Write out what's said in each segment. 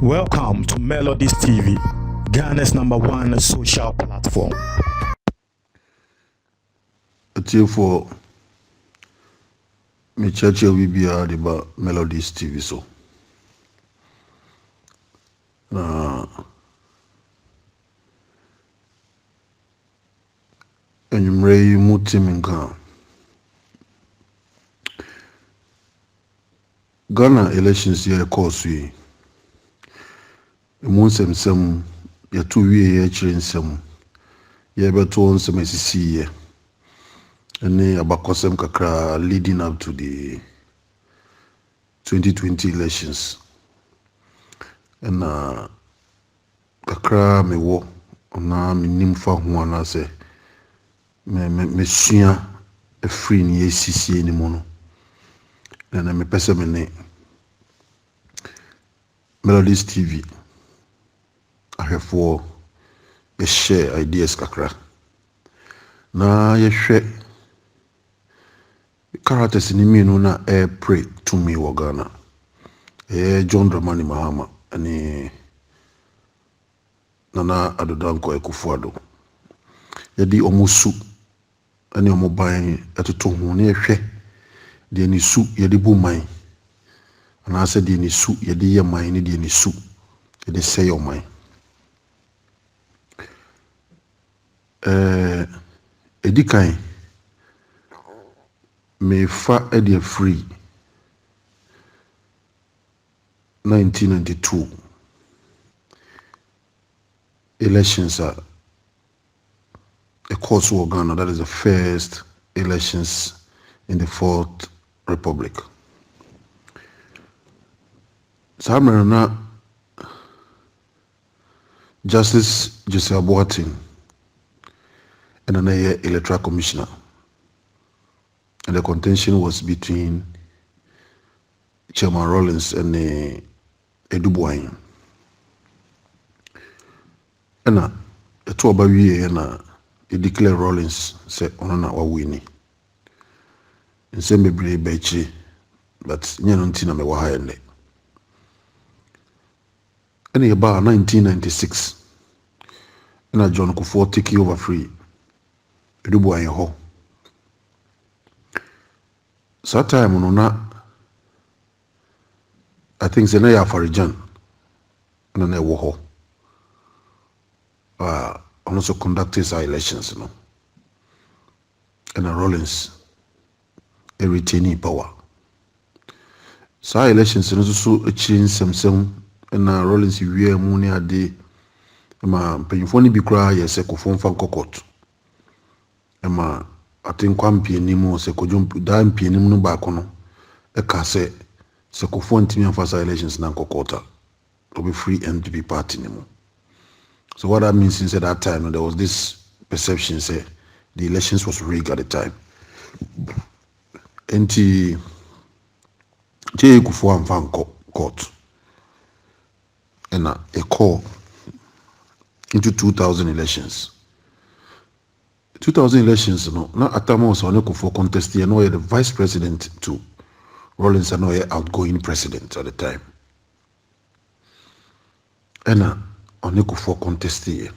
Welcome to Melodies TV, Ghana's #1 social platform. For me church will be about Melodies TV so. Enyumre yi muti minka. Ghana elections here course we. Emu nsɛm yɛto wie yɛ akyire nsɛm yɛbɛto nsɛm asisi yɛ ɛne abakɔsɛm kakra leading up to the 2020 elections ɛna kakra mewɔ ɔna menim fa ho anaasɛ mesua afiri ne yɛsisie ne mu no ɛna mepɛ sɛ me ne Melodies TV ahwɛfoɔ yɛhyɛ ideas kakra na yɛhwɛ characters ni mmienu na pray to me wɔ Ghana John Dramani Mahama ɛne Nana Addo Dankwa Akufo-Addo yɛde ɔmo su ɛne ɔmo ban ɛtoto ho na yɛhwɛ deɛ ne su yɛde bu man anaasɛ deɛ ne su yɛde yɛ man ne deɛ ne su yɛde sɛe ɔman edikan mefa ɛde free 1992 elections a course of Ghana. That is the first elections in the Fourth Republic. Samrana Justice Joseph Boateng and another electoral commissioner, and the contention was between Chairman Rawlings and Edu Boahen. And a two about we and declare Rawlings say on our winning. In same be bechi, but nyanontina me wahayende. And about 1996, and John Kufuor take over free. Edu Boahen ho. So time no na I think say na ya Afarijan na na wo ho. Also conducted our elections, you know. And Rawlings retaining power. So our elections also change some and Rawlings we money a day. Ma penifoni bi kra ye se kofon fan kokot. Ma I think kwampi ni mo se kojumpu da mpi ni mu no ba kono. E ka se kofon timi amfasa elections na kokota. To be free NPP party ni mo. So what that means is at that time there was this perception say the elections was rigged at the time. Enti J. Kufuor and Van court and a call into 2000 elections. 2000 elections, no, not at time also Kufuor contest here, no, the vice president to Rawlings and no outgoing president at the time. And on Kufuor contest here.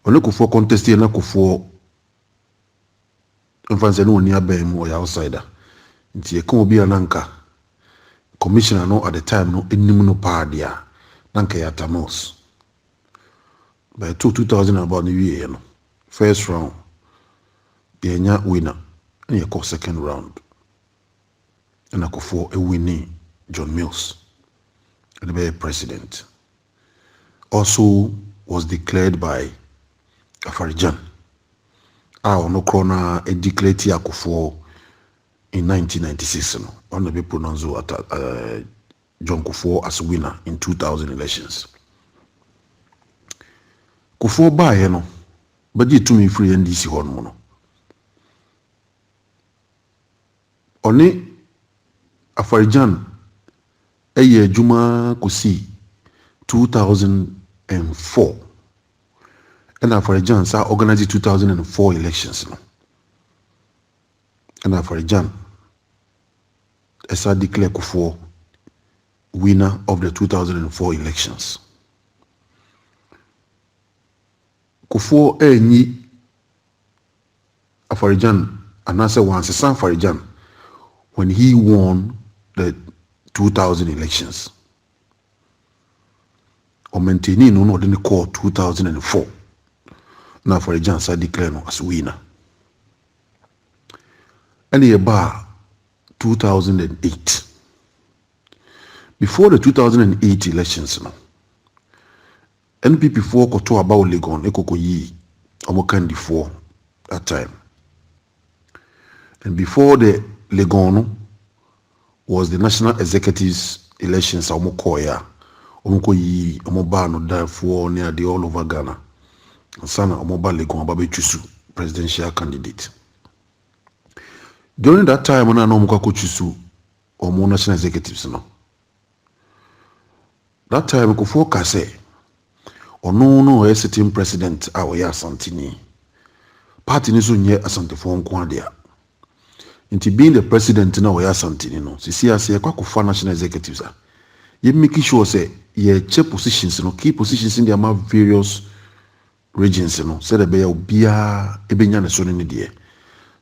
On Kufuor contest here, na Kufuor mfanse no ni abem or outsider. Nti e kan obi ananka commissioner no at the time no enim no paadia nanka ya Tamos. By 2000 about the year no. First round yenya winner and ye call second round. And Kufuor a winning John Mills the president. Also was declared by Afarijan. No corona a declared Kufuor in 1996. No, one of the pronounced John Kufuor as winner in 2000 elections. Kufuor by no, but you to me free NDC horn. Only Afarijan a year Juma Kusi 2004. And Afarijan sa organized 2004 elections. No? And Afarijan Esa declare Kufuor winner of the 2004 elections. Kufuor enyi Afarijan anase Wansesa Afarijan when he won the 2000 elections. Or maintaining no the call 2004. Now Afarijan sa declare no as winner. And he about 2008. Before the 2008 elections, no, NPP 4 koto about Legon, ekoko yi, omokandi 4 that time. And before the Legon was the National Executives elections, omokoya, omoko yi, omoba no da 4 near the all over Ghana. Sana omoba Legon ababe chusu presidential candidate. During that time, when I know Mukako chusu omo national executives no. That time, Kufuor kase, no a sitting president a oya Asantini. Party ni so nye Asantefo nko adea. Inti being the president na oya Asantini no. Sisi ase kwa kufa national executives a. Ye make sure say ye che positions no, key positions in the amount various regions no. Say the be obia ebenya ne so ni de.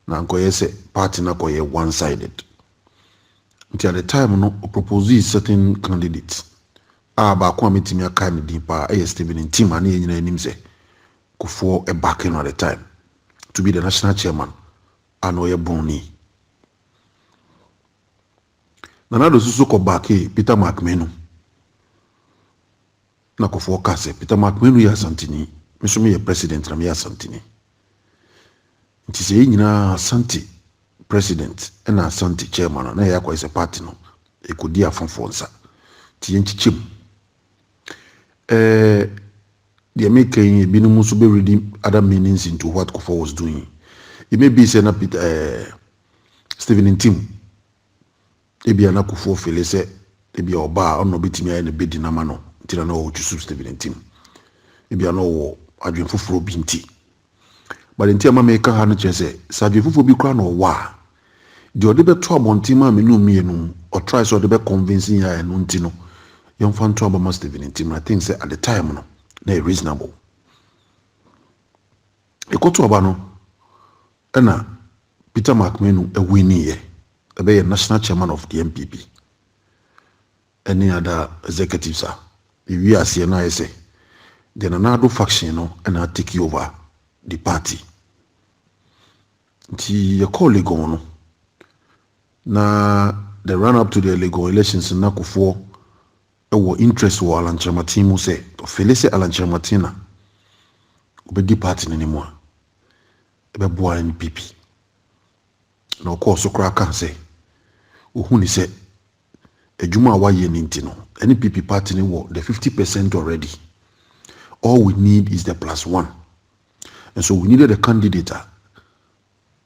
Na nko ye say party na ko ye one sided. Inti at the time no propose certain candidates. Ba kwa mitimi aka me din pa Stephen Tim ani enyina anim se Kufuor e back in at the time to be the national chairman anoye boni nana do susu ko back Peter McMenu na Kufuor kase Peter McMenu ya Asantini meso me ye president na me ya Asantini nti se enyina Asante president na Asante chairman na ya kwa ise party no e kodi afonfonsa ti yenchichim the American binum so be reading other meanings into what Kufuor was doing. It may be saying Stephen Tim. Ebi ana Kufuor fele se ebi oba ono betimi aye ne bedi na mano. Tira no o chusu Stephen Tim. Ebi ana o adwen foforo binti. But nti ama make ha no chese sa adwen foforo bi kra no wa. De ode be to abontima me no mienu or try so de be convincing ya eno nti no. Young fan to about Stephen Tim. I think say at the time no, they reasonable. E ko to about no, na Peter McMenu a winning ye, a be a national chairman of the MPP. Any other executives are. If we are seeing I say, then another faction no, and I take over the party. Ti your colleague no. Na the run up to the legal elections na Kufuor ewo interest wo Alan Kyerematen mu se ofele se Alan Kyerematen na obedi party n'animu a ebe boa NPP na okọ so kra kan se ohuni se adwuma awaye ni nti no NPP party ni wo the 50% already. All we need is the +1, and so we needed a candidate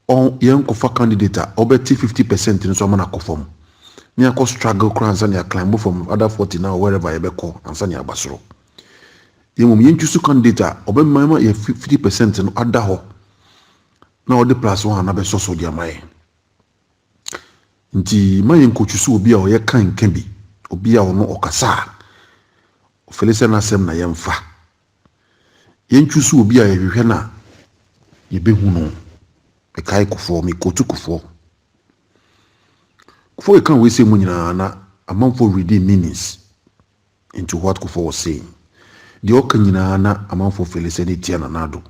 on young kofa candidate obeti 50% in so man akofom. Me akọ struggle crowns and ya climb from other 40 now wherever you be call and sanya basro. Yemum yenchusu candidate obemma ye 50% no ada ho. Na odi +1 na be so dia mai. Nti mayen kochusu obi a o ye kan bi. Obi a ono okasa. Ofele na sem na yemfa. Yenchusu obi a ye hwehwe na ye behu no. E kai Kufuor mi kotu Kufuor. Kufuor can we say munyina na amanfo reading meanings into what Kufuor was saying. The okanyina na amanfo fele se ne tia na nado.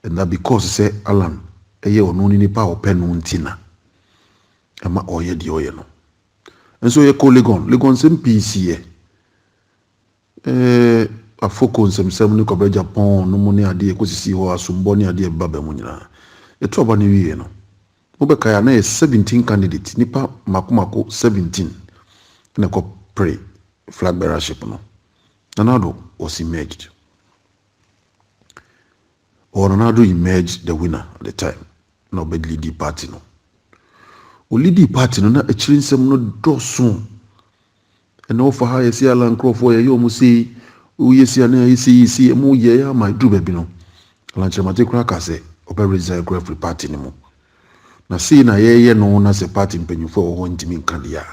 And that because say Alan eye ono ni pa openu ntina. Ama oye di oye no. And so ye call Legon sem PC afoko nsem ni ko Japan no mo ni ade ko sisi ho asumbo ni ade baba munyina. Eto aba ni wiye no. Obekaya na 17 candidates nipa makumako 17 na ko pray flag bearership no. Nanado was emerged. Or Nanado emerged the winner at the time. No bed lead party no. O lead party no na echirin sem no doso. And offer ha yesi Alan Crawford ye omo say o yesi ana yesi mo ye ya my do baby no. Alan Kyerematen kra ka say obe resign Crawford party ni mo. Na see na ye no na se party mpanyufo ho ntimi nkadia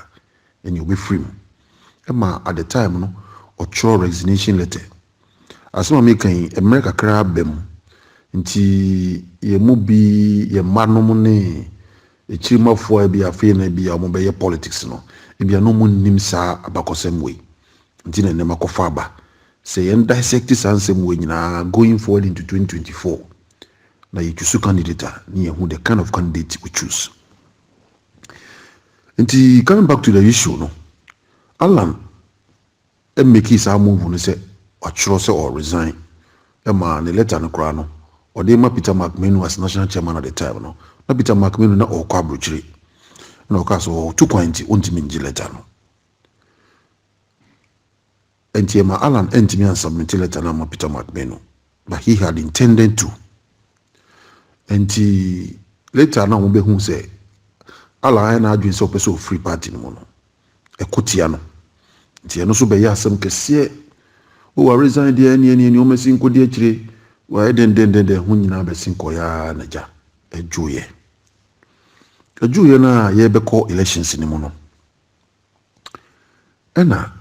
and you'll be free. Emma at the time no or chore resignation letter. As no making America crab bem nti ye mu bi ye manom ne echirimafo a bi afi na bi a mo be politics no e bi no mu nim saa abakosem we nti na nema kofa aba say yen dissect sansem we nyina going forward into 2024 na you choose candidate ni who the kind of candidate we choose. Nti coming back to the issue no Alan make his move no say or say or resign ema ne letter no kra no or dey ma Peter McMahon as national chairman at the time no na Peter McMahon na o kwa brochiri na o ka so 2.0 ontimi ngi letter no enti ema Alan entimi an submit letter na ma Peter McMahon but he had intended to enti later na mo be hu say Alan na adwin so person free party no no ekotia no enti eno so be ya asem kese o resign dey any o mesin ko dey akire wa den hu nyina be sin ko ya naja ejuye na ye be call elections ni mo no ena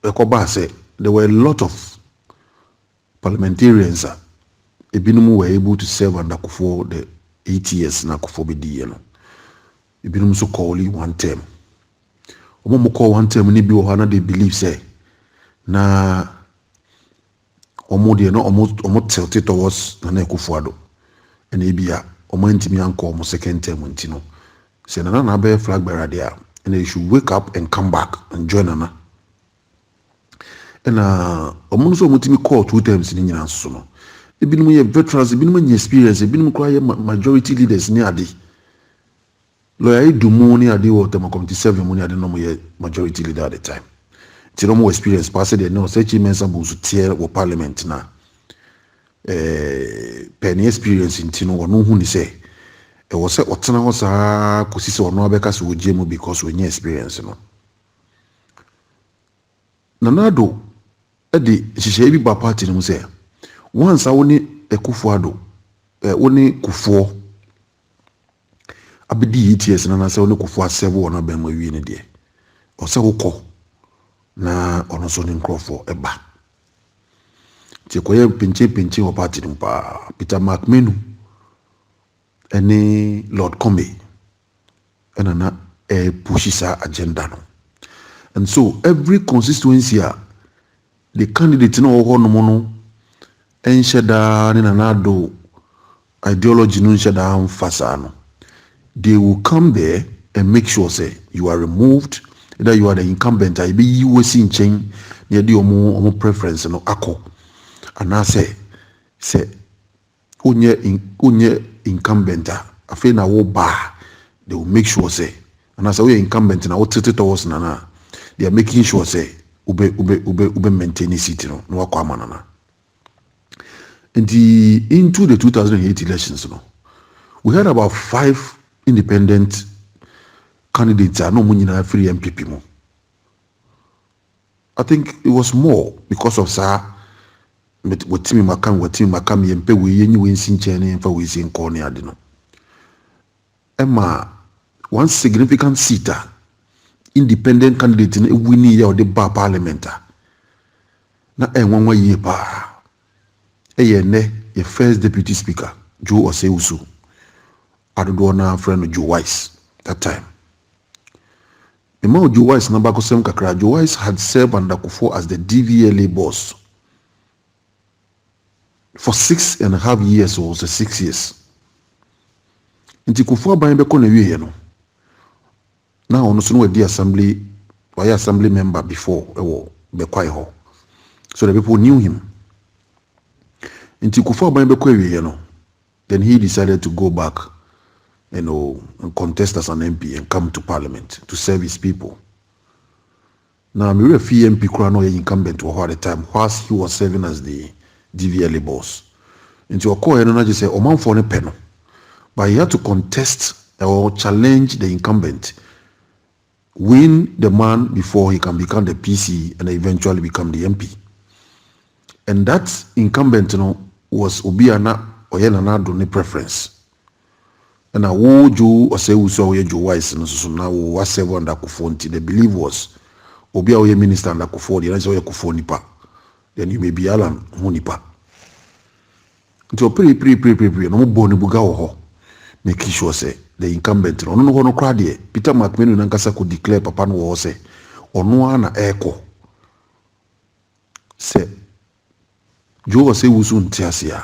ekoba say there were a lot of parliamentarians ebinum were able to serve under Kufuor the 8 years na Kufuor be die no ebinum so call one term omo call one term ni bi o na they believe say na omo de no omo tilt towards na Kufuor do and ebia omo ntimi anko omo second term ntino say na be flag bearer there and they should wake up and come back and join Nana. And omo so mutimi call 2 terms ni nyina so no ebinum ye veterans ebinum nye experience ebinum kwa ye majority leaders ni ade lawyer Idumu ni ade wo tema committee 7 mu ni ade no mo ye majority leader at the time ti no mo experience pass the no such mensa bu so tier wo parliament na penny experience ntino wono hu ni say e wo se otena ho saa kosi se wono abeka se wogie mu because we nye experience no nanado edi hihye bi ba party no say once I woni Kufuor woni Kufuor abedi ETS na say woni Kufuor serve wona ben ma wi ne de o se wokọ na ono so ni nkrofo eba ti koye pinche o party no pa Peter McMahon ene Lord Combe na pushisa agenda no. And so every constituency the candidate no ho no no ensheda ni nanado ideology no ensheda amfasa no they will come there and make sure say you are removed, that you are the incumbent. I be you was in chain near the omo preference no ako and I say unye incumbent afi na wo ba they will make sure say and I say we incumbent na what it towards nana they are making sure say ube maintain seat no wakwa manana. And into the 2008 elections no we had about 5 independent candidates no munyina free MPP mo. I think it was more because of sir wetimi makam yempe we yenyi we nsinche ne mfa we sin ko ne ade no emma one significant seat independent candidate na wini ya the bar parliament na enwanwa ye pa ne your first deputy speaker Joe Osei-Usu adodo na friend Joe Wise that time. Joe Wise na bakosem kakra. Joe Wise had served under Kufuor as the DVLA boss for 6.5 years or 6 years. Nti Kufuor ban be ko na wie no. Now ono so no di assembly member before be kwai ho. So the people knew him. Nti Kufuor ban be ko wie no. Then he decided to go back, and contest as an MP and come to parliament to serve his people. Now, me refi MP Krano incumbent at the time, whilst he was serving as the DVLA boss. Into a call and just say, "Oman for ne penno," but he had to contest or challenge the incumbent, win the man before he can become the PC and eventually become the MP. And that incumbent, was Obiana Oyenana Doni preference. and I would you or say we saw you wise and so now was 7 that could the belief was Obia or minister and that could afford the answer you could phone nipa. Then you may be Alan Hunipa. Until pre, no boni buga ho. Make sure say the incumbent no crowd here. Peter McMenu Nankasa could declare Papa no say or no one echo. Say Joe say Usun Tiasia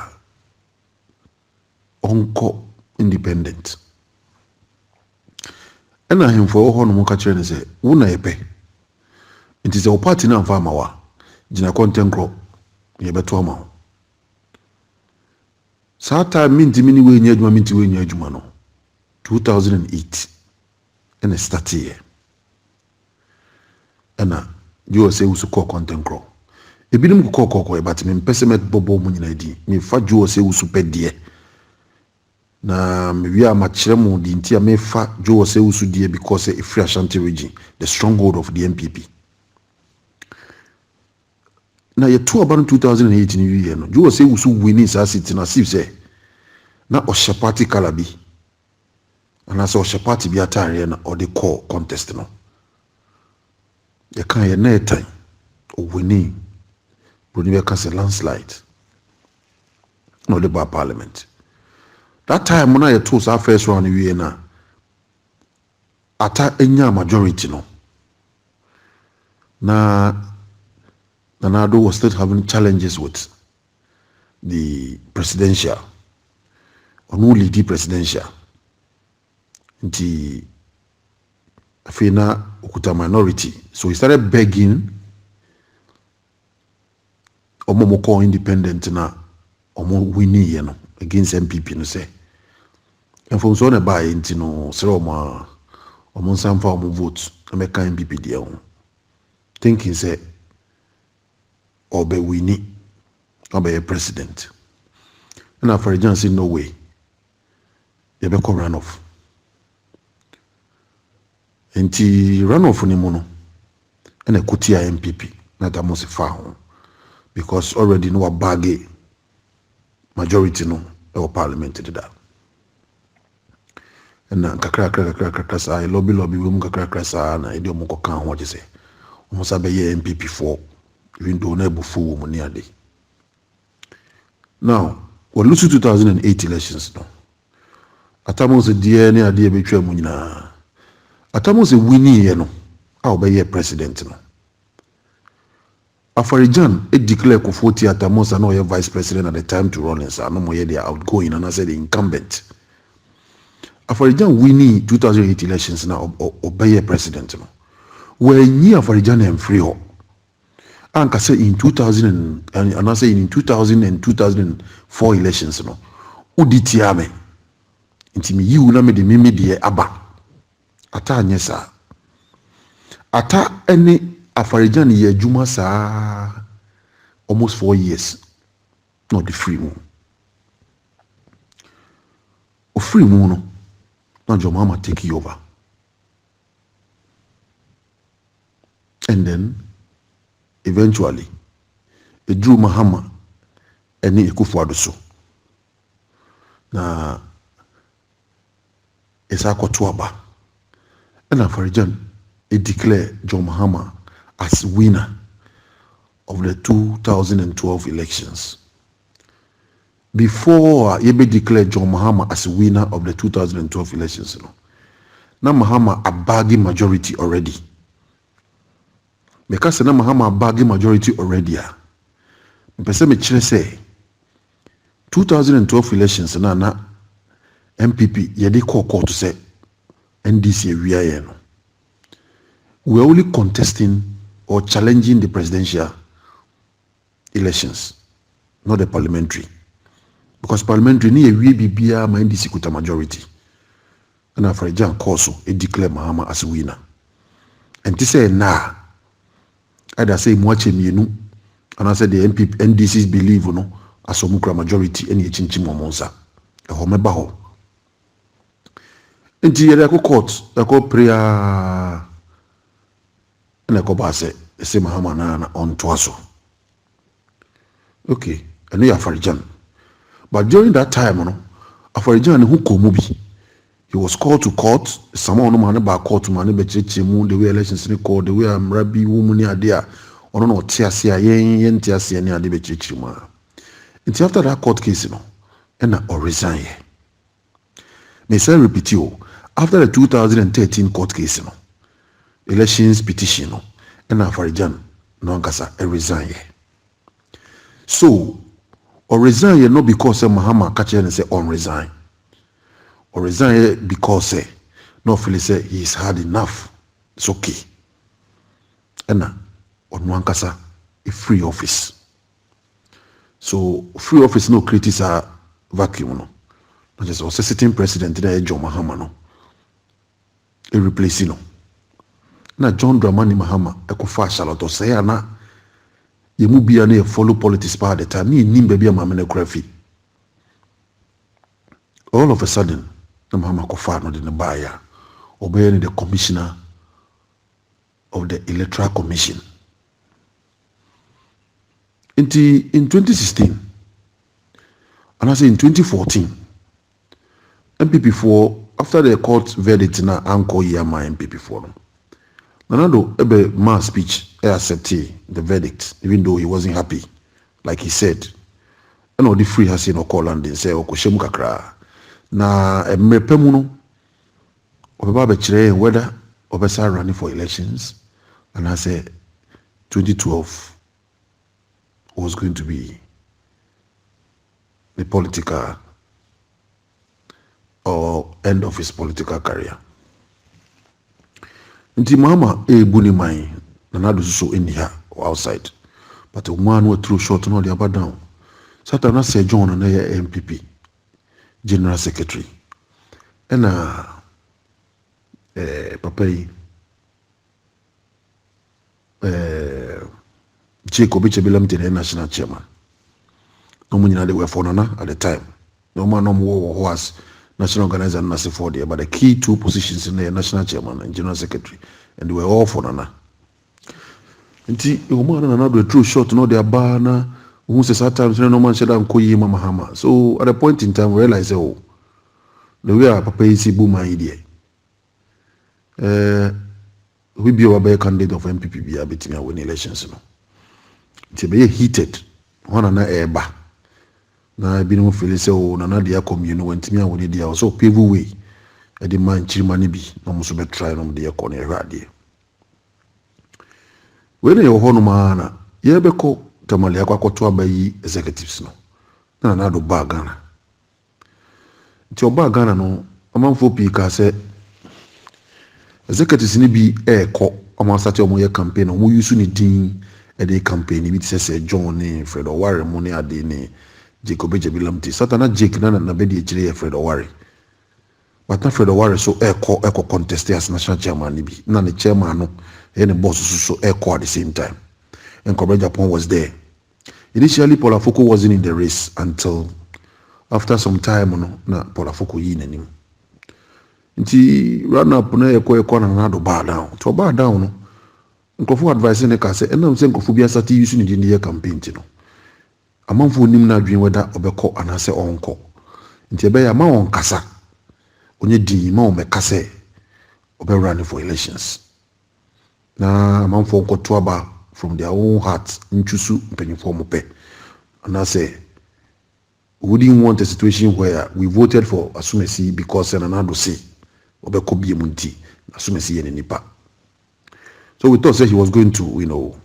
Onko independent. And I him for no catcher and say, Una epe. It is a party now farmer wa. Jina content crop. Ye beto ama. Sata minti mini we nyejuma minti we nyejuma no. 2008. And a start here. And you say usu call content crop. Ebinim ko koko but me pesemet bobo mu nyina di. Me fa jo say usu pedie. Na me wi amachire mu di ntia me fa jo say usu die because e free Ashanti region, the stronghold of the MPP. Na ye two about 2018 year no jo say usu winning sa city na sif say na o party kalabi. And as o party bi atare na or the call contest no. Ye kan ye na time o winning. Brunibe can say landslide. No the bar parliament. That time when I told our first round we na ata enya majority no. Na Nado was still having challenges with the presidential or no lead presidential. Nti afina okuta minority. So he started begging omo call independent na omo winning ye no against MPP no say and from so na buy nti no sere omo nsamfa omo vote na make MPP dia ho thinking say obe winning obe president and after John say no way you be run off nti run off ni mo no and ekutia MPP na ta mo se fa ho because already no baggy majority no or parliament did that. And na kakra sa lobby we mu kakra sa na ide mo kokan ho je say mo sa be MPP for even though na bufu mo ni ade. Now, we lose 2008 elections no. Atamo se die ne ade betwa mu nyina. Atamo se winning ye no. A obeye president no. Afarijan declared Kufoti Atamosa no vice president at the time to Rollins and no more they are outgoing and I said the incumbent. Afarijan winning 2008 elections now obey president no. When ye Afarijan and free ho. And I say in 2000 and I say in 2000 and 2004 elections no. Uditiame. Intimi you na me de mimi de aba. Ata anyesa. Ata any Afarijan ye juma sa almost 4 years. Not the free moon. O free moon no your mama take you over. And then eventually it drew Mahama and Ekufuado so. Na Esako Tuaba. And Afarijan it declared John Mahama as winner of the 2012 elections. Before Yebe declared John Mahama as winner of the 2012 elections, you know, now Mahama a baggy majority already. Because now Mahama a baggy majority already. Mpese me chile say 2012 elections na MPP yedi call to say NDC we no. We're only contesting or challenging the presidential elections, not the parliamentary. Because parliamentary ni we bibia ma NDC kuta majority. And after Jan Koso, it declared Mahama as winner. And to say nah, either say mwache mienu, and I said the NDCs believe no as omukra majority any chinchi momonsa. E homeba ho. And the court, the court prayer. And I go back say Mahama na on Twaso. Okay, I know Afarijan. But during that time, Afarijan who komubi was called to court. Someone no man ba court man be chechemu the way elections ni called the way Amrabi woman ni ade a ono no tiase a yen tiase ni ade be chechemu. Until after that court case no na or resign. May say repeat you after the 2013 court case no elections petition no na Farijan no nkasa resign. So or resign not because Mahama catch and say on resign. Or resign because no feel say he's had enough. It's okay. And on one kasa a free office. So free office no creates a vacuum no. Not just also sitting president there John Mahama no. A replacing no. Na John Dramani Mahama ekofa Charlotte say na ye mu bia na follow politics pa the time ni nim baby amame na krafi. All of a sudden na Mahama kofa no de ne baya obey the commissioner of the Electoral Commission. In 2016 and I say in 2014 MPP4 after the court verdict na anko yama MPP4 no Nanado ebe ma speech accepted the verdict even though he wasn't happy like he said and all the free has no call and say okoshemu kakra na emrepemu no obeba be kire whether obesa running for elections and I said 2012 was going to be the political or end of his political career. Nti Mahama ebuni mai na nado so in here or outside. But the man who threw short no the upper down. Satana say John na MPP General Secretary. And Papai Jacob Bichebilam the national chairman. No money they were for nana at the time. No man no more was national organizer and massive for there, but the key two positions in the national chairman and general secretary, and they were all for nana. Nti woman and another true short no their banner who says at times no man said Koyi Mahama. So at a point in time we realize oh the way our papa is boom idea. We be our candidate of MPP be between win elections no. It's be heated one another eba. Na bi no feel say oh na dia commune wantimi a woni dia so pave way e di man chirima ne bi no mo so be try no dia ko ne hwade we ne ho no mana ye be ko tamale akwakoto abayi executives no na do ba Ghana nti oba Ghana no amanfo pi ka say executives ni bi ko amasate omo ye campaign omo use ni din e dey campaign bi ti say John ni Fred Oware mo ni ade ni Jacob Bichebilamti Satana Jake na bedi echire Fred Oware but na Fred Oware so eko contest as national chairman ni bi na the chairman no and the boss so eko at the same time and Kobe Japan was there. Initially Paul Afoko wasn't in the race until after some time no na Paul Afoko yi nanim nti run up na eko na do bar down to bar down no nkofo advice ne ka say enam se nkofo bi asati use ni di campaign ti no amanfo nim na adwen weda obekọ anase onko nti ebe ya ma on kasa onye di ma o mekasa obe run for elections na amanfo onko to aba from their own heart nchusu mpanyifo mo pe anase we wouldn't want a situation where we voted for Asumesi because Senanado say obekọ bi emunti Asumesi ye nipa. So we thought say he was going to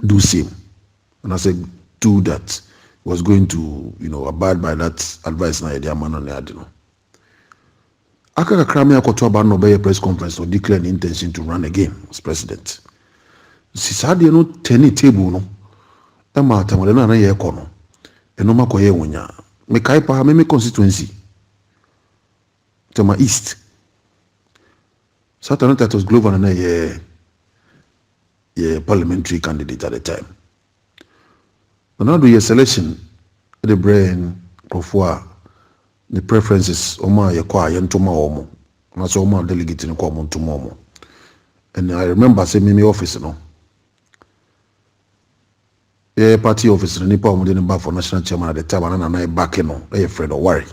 do same and I said do that, was going to, abide by that advice na yedi amano ne ade no. Aka krame akoto aba no be press conference to declare the intention to run again as president. Sisade no teni table no. E ma tamale na ye ko no. E no makoye wonya. Me kai pa me constituency. Tema East. Satana that was Glover na ye parliamentary candidate at the time. Now do your selection the brain of the preferences oma ye kwa ye ntoma omo na so oma delegate ni kwa mo ntoma omo. And I remember say me office no party office ni pa omo dey back for national chairman at the time and na back no e Fred Oware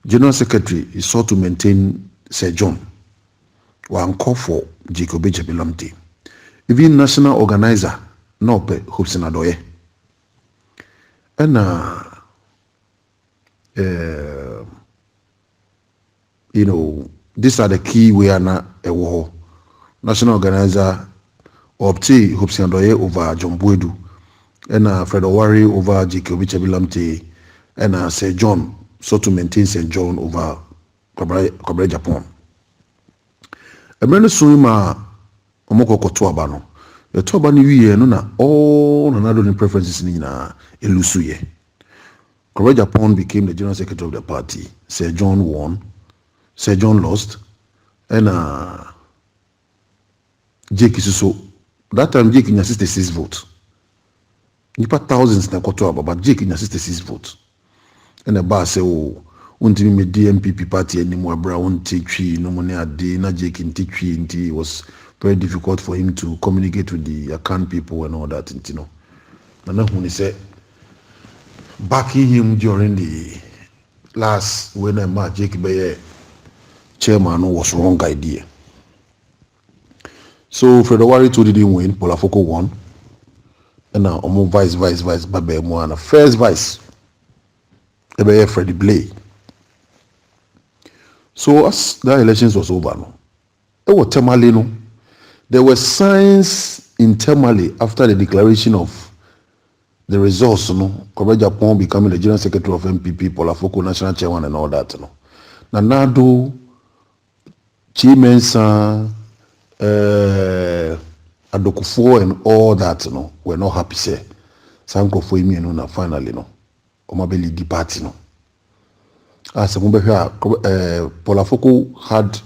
General Secretary is sought to maintain Sir John. One call for Jacob Echebilamte. Even national organizer, no pe Hobson Adoye. And these are the key we are now a war. National organizer Opti Hobson Adoye over John Buedu. And Fred Owari over Jacob Echebilamte. And Sir John sought to maintain Sir John over Kobere Japan. Emre so ma omoko koto aba no. The to aba ni wiye no na all another preferences ni na elusu ye. Kobere Japan became the general secretary of the party. Sir John won. Sir John lost. And Jake Isuso. That time Jake in 66 votes. Nipa thousands na koto aba, but Jake in 66 votes. And the bar say, oh, untimi me DMPP party anymore, bra unti tree, no money a day, na Jake in tree, it was very difficult for him to communicate with the account people and all that, you know. And then when he said, backing him during the last, when I met Jake Bayer, chairman was wrong idea. So Fred Owari told him win, Polafoko won. And now Omo vice, Babe Moana, first vice. Freddie Blay. So as that elections was over, no, it was Tamale, no. There were signs in Tamale after the declaration of the results, no. Kobere Japan becoming the general secretary of MPP, Polafoko national chairman, and all that, no. Nanado, Chimensa, Adokufo, and all that, no, were not happy. Say, Sanko for me, no, finally, no. Omabeli di party no. As Polafoko had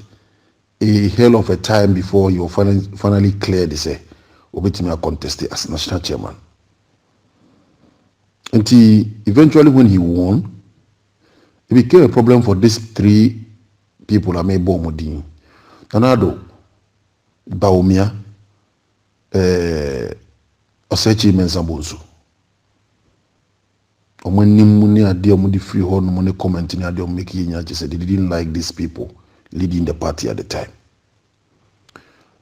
a hell of a time before you finally cleared this Obetimi contested as national chairman. And eventually when he won, it became a problem for these three people. I made Bomodin, Nanado, Baumia, Osechi Mensabonso. When they free horn, money commenting, they making they didn't like these people leading the party at the time.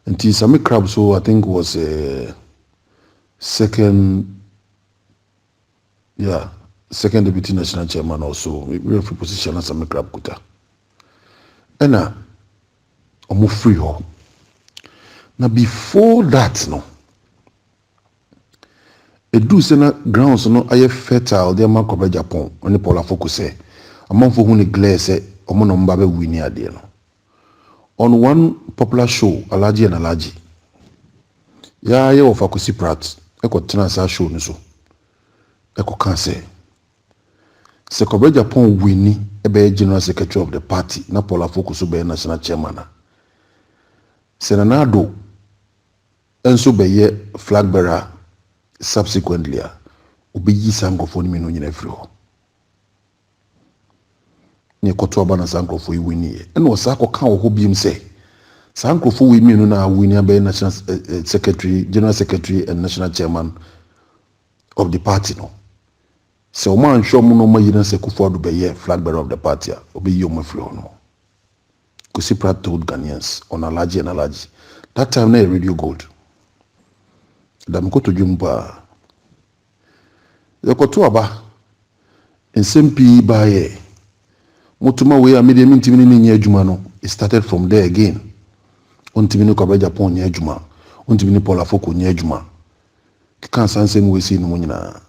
And Sami Crab, so I think was second deputy national chairman also. We have position as Sami Crab Kuta. And I'm free horn. Now before that, no. Edu sena grounds no aye fertile de man Kobere Japan oni Polafoko say amanfo hu ni glare say omo no mba be wini ade no. On one popular show Alaji and Alaji ya ye of Akosi Prat e ko tena sa show ni so e ko kan say Kobere Japan wini e be general secretary of the party na Polafoko so be national chairman na Senado enso be ye flag bearer subsequently obeyi Sankofo ni me no nyina free ho ne koto aba na Sankofo wini e na osako kan wo biem say Sankofo we me no na wini abe national secretary, general secretary and national chairman of the party no so man show mu no mayina se Kufuor be ye flag bearer of the party obeyi o ma free ho no Kosi Prat told Ghanaians on Alaji and Alaji that time na Radio Gold Damko to jumpa. Yokoto aba. Nsempi baye. Mutuma we amede mintimi ni nye adwuma no. It started from there again. Ontimi ni Kobere Japan nye adwuma. Ontimi ni Polafoko nye adwuma. Kikan sansem we see no nyina.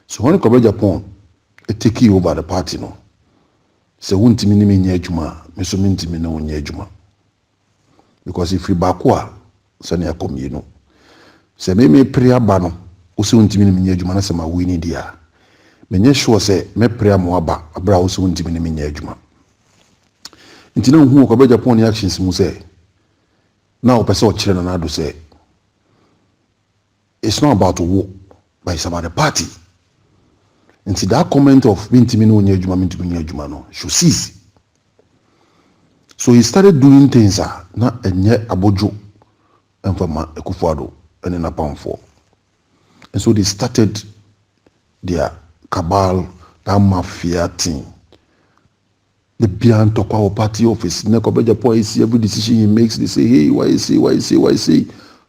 So when Kobere Japan take over the party no. Se wontimi ni nye adwuma, me so mintimi no nye adwuma. Because if you bakwa, sani akomi no. Se me prayer ba no osi untimi ni menye adwuma na se ma wini dia menye sure se me prayer mo aba abra osi untimi ni menye adwuma ntina hu Kobere Japan actions mu se na o pese o kire na do se it's not about war but it's about the party. Nti that comment of mintimi no nye adwuma mintimi nye adwuma no should cease. So he started doing things na enye abojo enfama Ekufuor and in Apamfo. And so they started their cabal, that mafia thing. The beyond talk our party office. Nekobeja point see every decision he makes. They say, hey, why say?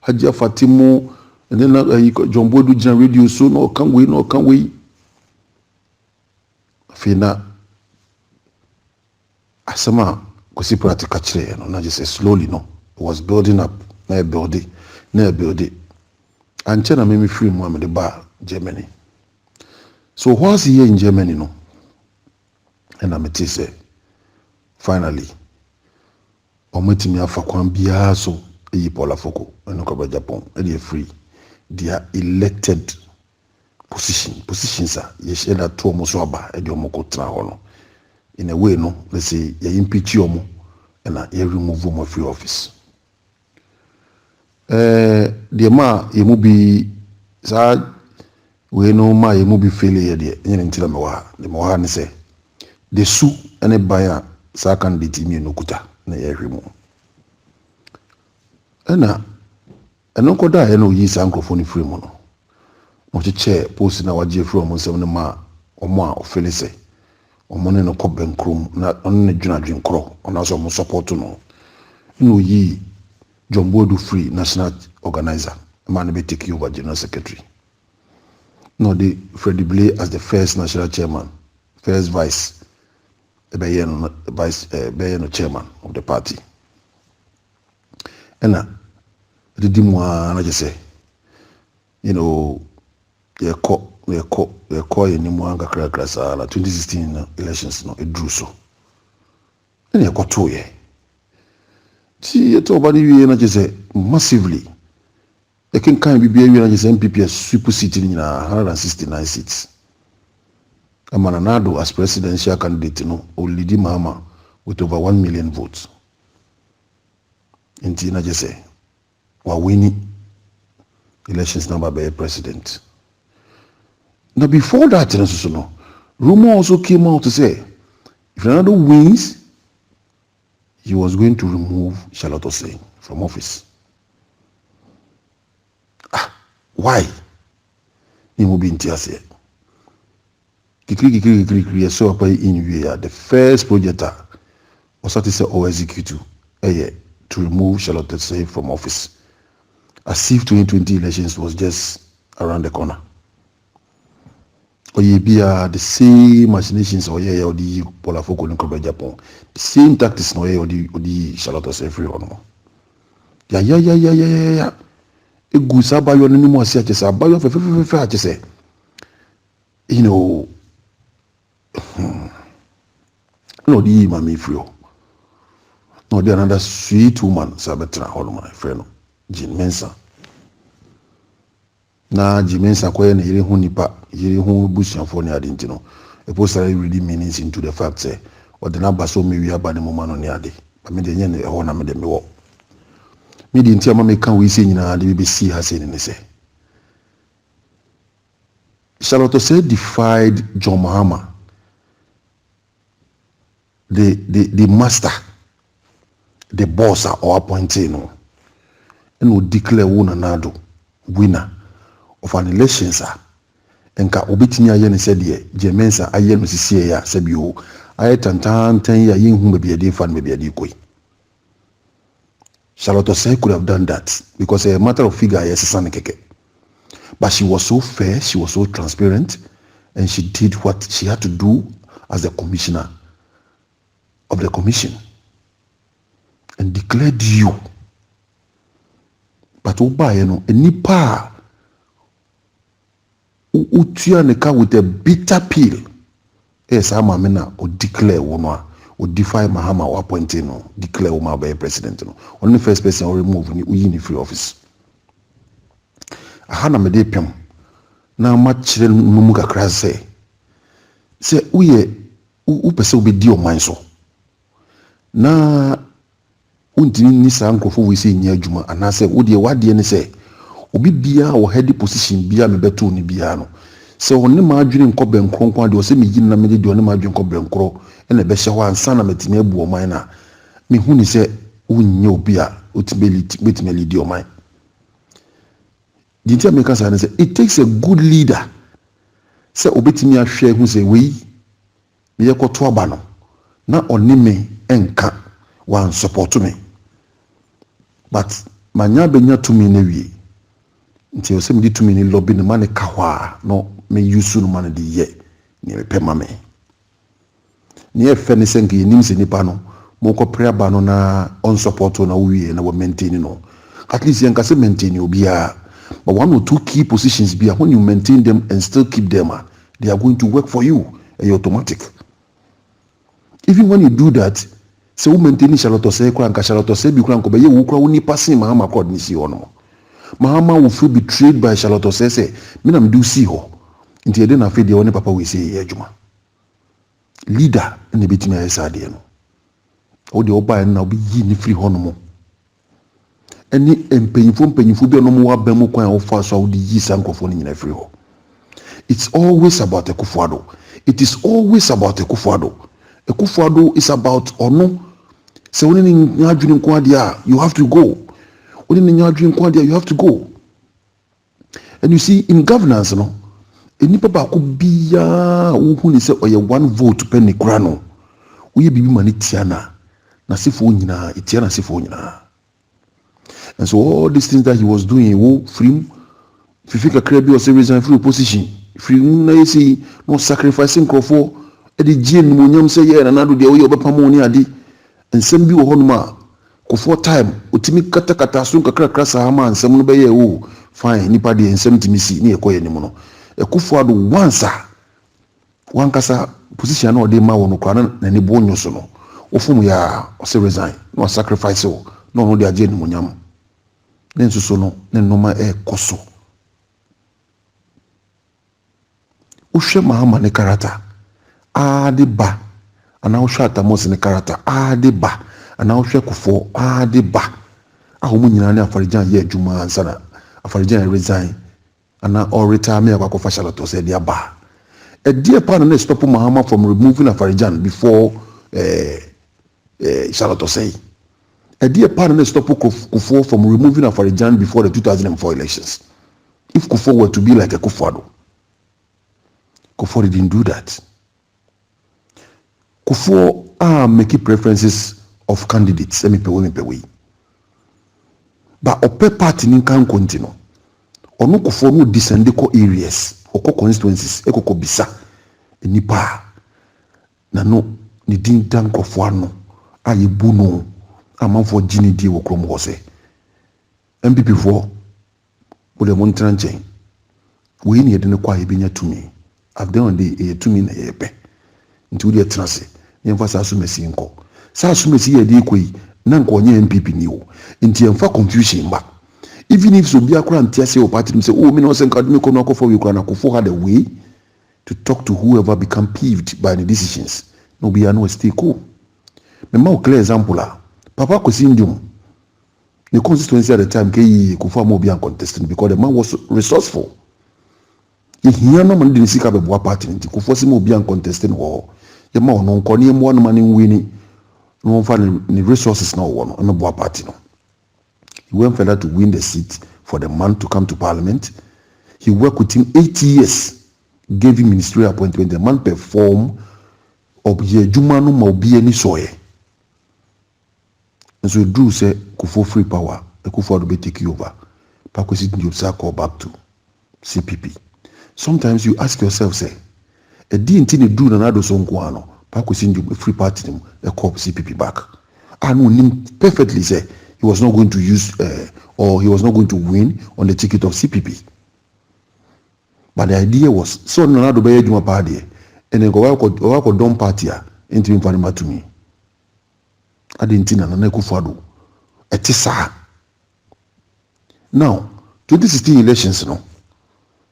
Haja Fatimo, and then John Boy do general radio. So no, can't we? Fina Asama kosi practical chire no, not just say slowly no. It was building up, na building. And China made me free Muhammad the bar Germany. So whilst here in Germany no, and I'm say finally ometimi afa kwan bia so eyi Paula Foko and ko Japan and they free their elected positions are yes that to omo so aba e de omo ko tra ho no in a way no let's say you impeach omo and you remove omo free office the ma yemu bi sa we no ma yemu bi failure de yen ntira me wa de mo ha ne say the su ene baya sa candidate mi no kuta na ye hwemu ena eno ko da ye no yi sa microphone free mu no mo che post na waje free mo nsem ne ma omo a ofele say omo ne no ko benkrom na on ne dwuna dwenkro ona so mo support no no yi John Bodu free national organizer man be take over general secretary no the Freddie Blay as the first national chairman first vice the chairman of the party and the dimwa na just say you know ye call ni mwanga krakra sa la 2016 elections no e drew so and ye got to ye see it over the na just say massively they can be na just MPP super sitting in 169 seats. Amananado as presidential candidate no Olidi Mahama with over 1 million votes. Inti na just say wa winning elections number by president. Now before that, no, rumor also came out to say if Ronaldo wins, he was going to remove Charlotte Osei from office. Why? He will be in TSA. Kikri so up in UAR. The first project was to say or execute to remove Charlotte Osei from office. As if 2020 elections was just around the corner. Or ye be the same machinations or or the Paula Foko in Japan. The same tactics or the Charlotte Osei free on. Yeah. A goose about your name was such as about your fair to say. You know, no, the mammy free. No, the another sweet woman, Sabetra Holman, friend, Jim Mensa. Na Jimensa kwen yiri hu nipa yiri hu busianfo ne ade ntino e poster really meanings into the fact say o de na baso me wi aba ne moma no ne ade ba me de nye ne ho na me de me wo me de ntia ma me kan we se nyina de be si ha se ne se Charlotte Osei defied John Mahama the master the boss or appointee no and will declare Nado winner of an elections enka obetimi aye ne sede Jemensa aye no sisie ya sebio aye tantan ya yin hu be fan be be koi Charlotte Osei could have done that because a matter of figure yes san keke but she was so fair, she was so transparent, and she did what she had to do as the commissioner of the commission and declared you but oba nipa utia neka with a bitter pill. Yes, I'm a or declare one or defy Mahama or appointing no declare Oma by president no. Only first person or remove in free office. Ahana me depem na ma chire mumu kakra say uye upese obedi o man so na untini ni sa nkofo we say nya adwuma anase wo de wade ne say obi bia wo head position bia me beto ni bia no se wonne ma adwene nko benkronkon de o se me yin na me de wonne ma adwene nko benkro ene be hye ho ansa na metime abu o man na me hu ni se unye obi a otibeli lead o man. Dinti America say it takes a good leader. Say obetimi ahwe hu say we me yekoto aba no na ɔne me enka wan support me but manya benya tumi na wie nti o se me di tumi ni lobby ne ma ne ka hɔ a no me use no ma ne de ye ne pe ma me ne e fe ne se nka yenim se nipa no mo ko prayer ba no na on support na wie na we maintain no at least yanka se maintain obia but one or two key positions be when you maintain them and still keep them they are going to work for you and you're automatic. Even when you do that, say we maintain Charlotte say kura nka Charlotte say bi kura nko be ye wo kura woni passing Mahama code ni si ono. Mahama will feel betrayed by Charlotte say me na me do see ho. Nti e de na fe de woni papa we say ye adwuma. Leader na betimi ayesa de no. O de oba na obi yi ni free ho no mo. Eni mpanyimfo bi no mo wa ba mu kwan wo fa so de yi sankofo ni nyina free ho. It's always about Akufo-Addo. It is always about Akufo-Addo. Akufo-Addo is about ono. So when you have to go. When you have to go. And you see, in governance, no, any papa could be who say or one vote penny grano. We be money tiana. Nasifo itiana sifo. And so all these things that he was doing, wo free. If you think a crabby or serious and free opposition, if you know see no sacrificing for Eddie Jane Munyam say yeah and another day we pamoni adi and some be honma for time utimi kata sun kakra krasa hama and some no be oh fine nipa de and some timisi ni ekoye ni mono Akufo-Addo one kasa position no de ma wono kwa na ne bonyo so no ofum ya o se resign no sacrifice no de Jane Munyam then so no no ma koso Ushe Mahama ne karata ade ba ana ushe Atamos ne karata ade ba ana ushe Kufuor ade ba ahomu nyina ne Afarijan ye adwuma ansana Afarijan resign ana or retire me akwa kofa Charlotte say dia ba e die pa na stop Mahama from removing Afarijan before Charlotte say e die pa na stop Kufuor from removing Afarijan before the 2004 elections. If Kufuor were to be like a Akufo-Addo, Kufuor didn't do that. Kufuor are making preferences of candidates. Let me pay. But ope party ni can continue. Ono Kufuor no descend ko areas, oko constituencies, eko bisa. Nipa na no ni din dan Kufuor no aye buno amanfo gini di wo krom ho se. MPP for ole montranchen. We ni de ne kwa ye benya tumi. I've done the 2 minutes a year. Into the transit. Never saw Sumesi inco. Sa Sumesi a dequay, Nankonya MPP new. Into for confusion back. Even if so be a cram Tiasi or party say, oh, Minos and Kadmiko for you can had a way to talk to whoever become peeved by the decisions. No be no stay cool. The more clear example, Papa Cosindium. The constituency at the time Kufuor mo be uncontested because the man was resourceful. Here no man didn't seek up a party nti Kufuor si mo be uncontested wo ye ma ono nko ne mo man wini no fa ni resources no wo no no boa party no. He went further to win the seat for the man to come to parliament. He worked with him 8 years, gave him ministerial appointment. The man performed obje juma no ma obi ani soye. And so Drew say Kufuor free power, Akufo-Addo be take over. Pakwesi Njosa call back to CPP. Sometimes you ask yourself, say, a DNT do another song guano, Pakwesi Njosa free party them, a call CPP back. I know him perfectly say he was not going to use or he was not going to win on the ticket of CPP. But the idea was so another be Juma party and then go work Don party into him for to me. I didn't think na Akufo-Addo. Etisa. Now, 2016 elections, no.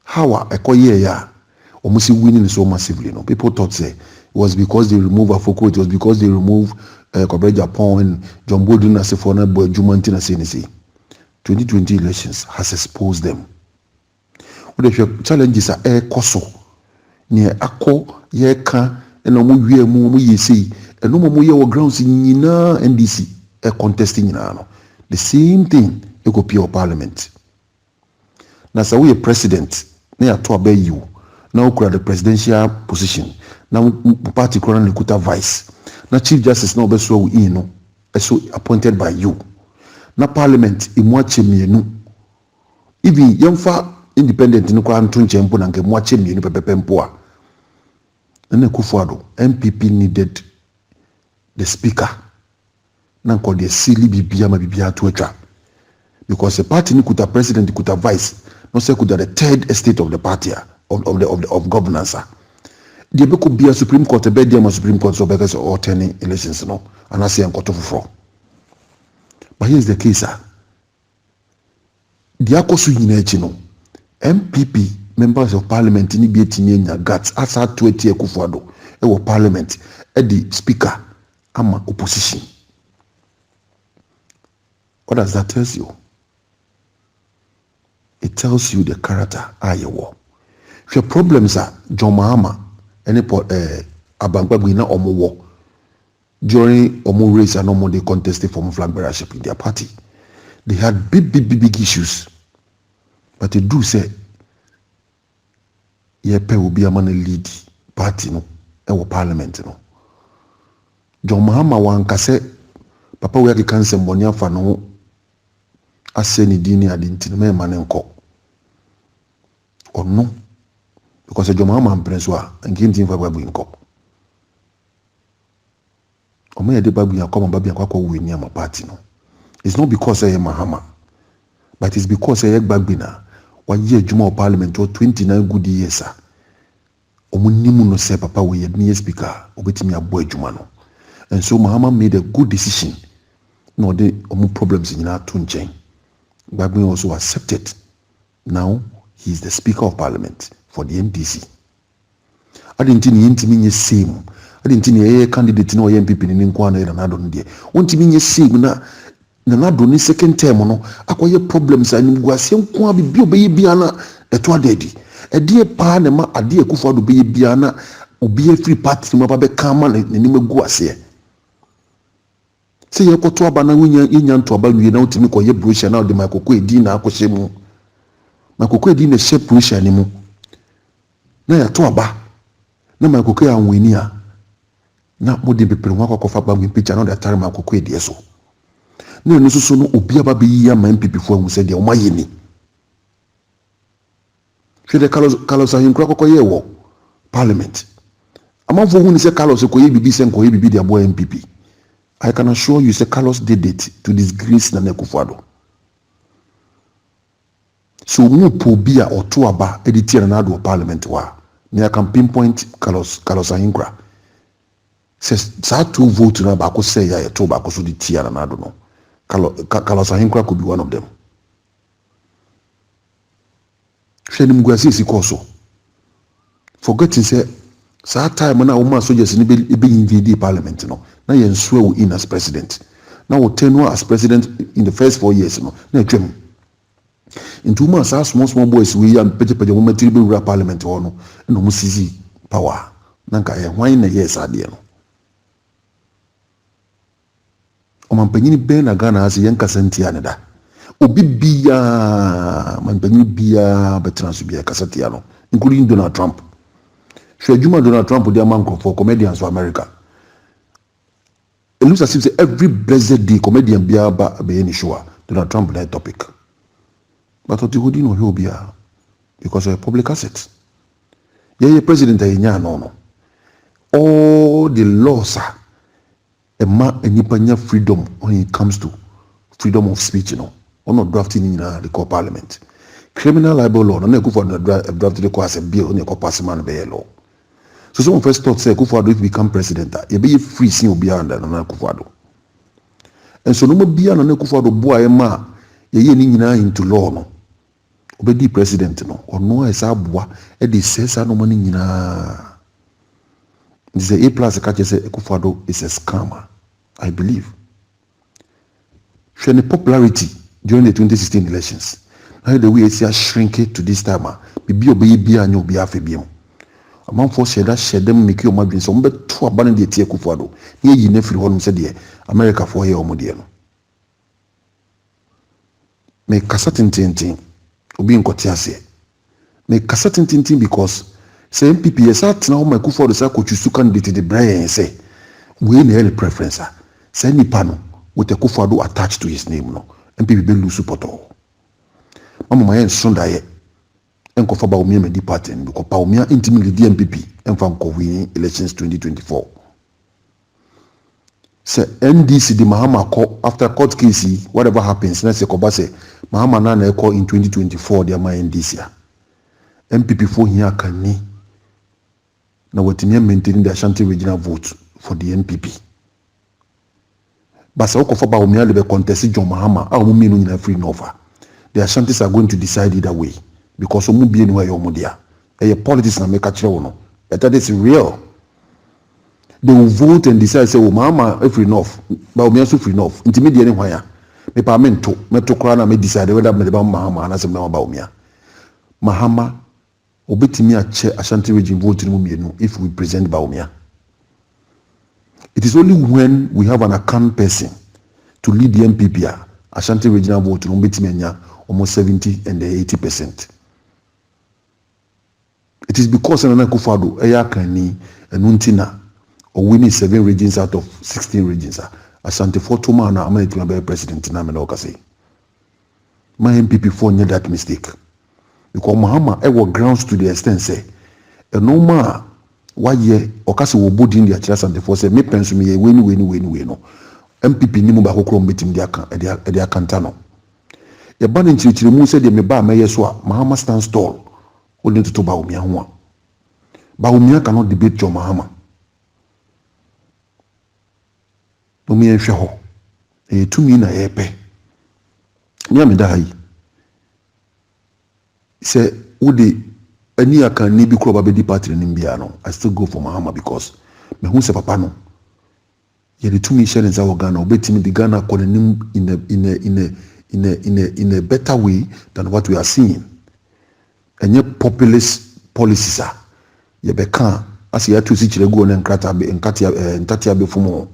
How a year ya almost winning so massively, no. People thought say it was because they remove Afoko, it was because they remove Kwabena Japan and John Bolden as a foreigner boy Jumantina Senesi. 2020 elections has exposed them. What if your challenges are air koso near Ako ye can and no more ye see and no more ye grounds in Yina NDC a contesting in ano. The same thing you go pure parliament. Now so we a president near to obey you. Now create the presidential position. na party kora na kuta vice na chief justice na obeso wo in no so appointed by you na parliament emu ache mienu even yemfa independent no kwa nto nchempo na nkemu ache mienu pepepempo a na Akufo-Addo MPP needed the speaker na nko de sili bibia ma bibia to atwa because the party ni kuta president kuta vice no say kuta the third estate of the party of governance the be could be a Supreme Court be there Supreme Court so because or turning elections no and I say enkoto foforo but here's the case the akoso nyina echi no MPP members of parliament ni bi etimi nya guts asa to eti Akufo-Addo e wo parliament e the speaker ama opposition. What does that tell you? It tells you the character ayewo. Your problems are John Mahama any Abangbagbe na omowo during omo race and omo they contested for flag bearership in their party. They had big issues. But they do say yepe will be a man lead party no e parliament no. John Mahama wanka say papa we ake kanse mboni afa no ase ni dini adinti no me mane nko. Or no. Because John Mahama ampreswa nginti mfa babu nko. Omo ye de babu yakoma babu yakwa wini ama party no. It's not because I am Mahama, but it's because I am Bagbina. 1 year Juma of Parliament or 29 good years. Omunimu no say papa we had me speaker, obetimi aboy Juma no. And so Mahama made a good decision. No, the problems in our tunchen. Bagbina also accepted. Now he is the Speaker of Parliament for the NDC. I didn't think same. I didn't think candidate no MPP in Nkwana and I don't dare. Won't mean same na. Na doni second term no akoye problems anim guase nko abi obeyi bia na eto adedi ede pa na ma ade Akufo-Addo beyi bia na obi free party mo ba be kama na nim guase se ye koto aba na wonya nto aba wie na otimi koye brochure na de makoko edi na akose mu makoko edi na she brochure ni mu na ya to aba na makoko ya nwini a na mo de bepere ho akoko fa ba mu picture na de atare makoko edi eso no no so no obi aba be yi ama MPP fo hu se de o maye ni hwe de Carlos Ahinkura kokoye wo parliament amafo hu ni se Carlos koye bibi se koye bibi de abo MPP. I can assure you say Carlos did it to disgrace na Akufo-Addo. So mu po bi a oto aba editi na ado parliament wa me I can pinpoint Carlos Ahinkura says sa two vote na ba ko say ya to ba ko so di tia na ado no Carlos Ahinkura could be one of them. Shenim guasi si koso. Forgetting say time na woman soldiers ni be invade parliament no. Na yen swear in as president. Now we tenure as president in the first 4 years no. Na twem. In 2 months small boys we am pete woman tribe rura parliament ho no. No mu sisi power. Na nka ye hwan na yes ade no. Omampanyini ben na Ghana ase yen kasantia ne da obi bia mampanyini bia betrans bia kasantia no including Donald Trump. Hwe adwuma Donald Trump dey man for comedians for America. It looks as if every blessed day comedian bia ba be any show Donald Trump that topic. But what you no he bia because of public assets. Yeah, president enya no. All the laws are freedom when it comes to freedom of speech, you know, or not drafting in the core parliament. Criminal libel law, no Akufo-Addo drafted the as a bill on the core parliament by law. So someone first thought say Akufo-Addo if become president, you be free sin will be under Akufo-Addo. And so no more be under Akufo-Addo boy ma ye into law no. Obedi president no or no esa boa e de sesa no money nyina. This is A+ catch say Akufo-Addo is a scammer. I believe. Showing the popularity during the 2016 elections. Now the way it's shrinking to this time. Bibi obeyi bia nyo bia afebiem. Among for share them make you imagine so mbe to abandon the tie Akufo-Addo. Ye yi na free honum say de America for here omo de no. Me kasa tintin obi nkoti ase. Me kasa tintin because Say MPP yes at na my Akufo-Addo say ko choose candidate the brain say we na the preference say nipa no with Akufo-Addo attached to his name no MPP be lose support all mama my sonda ye enko fa Bawumia me di party because Bawumia intimi lead MPP enfa nko win elections 2024 say NDC the Mahama call after court case whatever happens na say koba say Mahama na call in 2024 the NDC MPP for here can ni na watimi maintain the Ashanti regional vote for the MPP but say okofa Bawumia le be contest John Mahama a omo no nyina free over the Ashantis are going to decide either way because omo bi anywhere omo dia e politics na make kire wo no that is real. They will vote and decide say Mahama free enough Bawumia so free enough intermediate any hwan me pa mento kra na me decide whether me ba Mahama na say me Bawumia Mahama obetimi ache Ashanti region vote mu mienu if we present Bawumia. It is only when we have an account person to lead the MPP Ashanti regional vote no betimi anya almost 70 and 80%. It is because Nana Akufo-Addo eya kani enuntina or winning 7 regions out of 16 regions. Asante Fortuma na American be president na me na okase. My MPP for near that mistake. Because Mahama ewo grounds to the extent say e no ma why ye okase wo body in the achira Asante for say me penso me we no. MPP ni mu ba kokoro metim dia kan e dia kanta no. Ye ba nchirichiri mu say de me ba meye so a Mahama stand tall. Only to Bawumia ho a. Bawumia cannot debate John Mahama. No me ehwe ho. E tumi na yepe. Ni ameda hayi. Say udi any aka ni bi kro ba be di party ni bia no. I still go for Mahama because me hu se papa no. Ye the tumi share nza wo Ghana obetimi the Ghana calling in a better way than what we are seeing. Enye populist policies a ye be kan as ye to si kire go na nkatia be fumo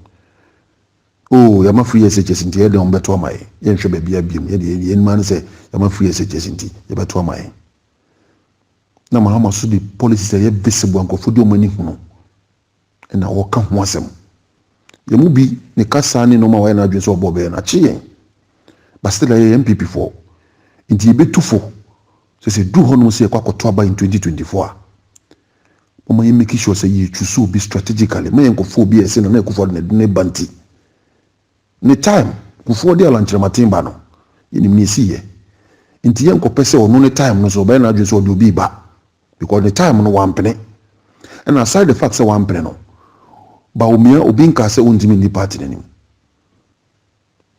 oh ya ma free SHS nti ye de on beto amaye ye nhwe ba bia biem ye de man say ya ma free SHS nti ye beto amaye na Mahama so the policies ye visible ankofo de omani hu no na wo ka ho asem ye mu bi ne kasa ni no ma wa na adwe so obo be na chi yen but still ye MPP for nti ye betufo so say do hono say kwa koto aba in 2024 mama ye make sure say you choose be strategically me nkofo bi ese na ekufo ne banti ne time kufo de ala nchiramatimba no ye ni misi ye nti ye nkopese ono ne time no so be na adwe so obi ba because the time no wampene and aside the fact say wampene no Bawumia obi nka say ontimi ni party nanim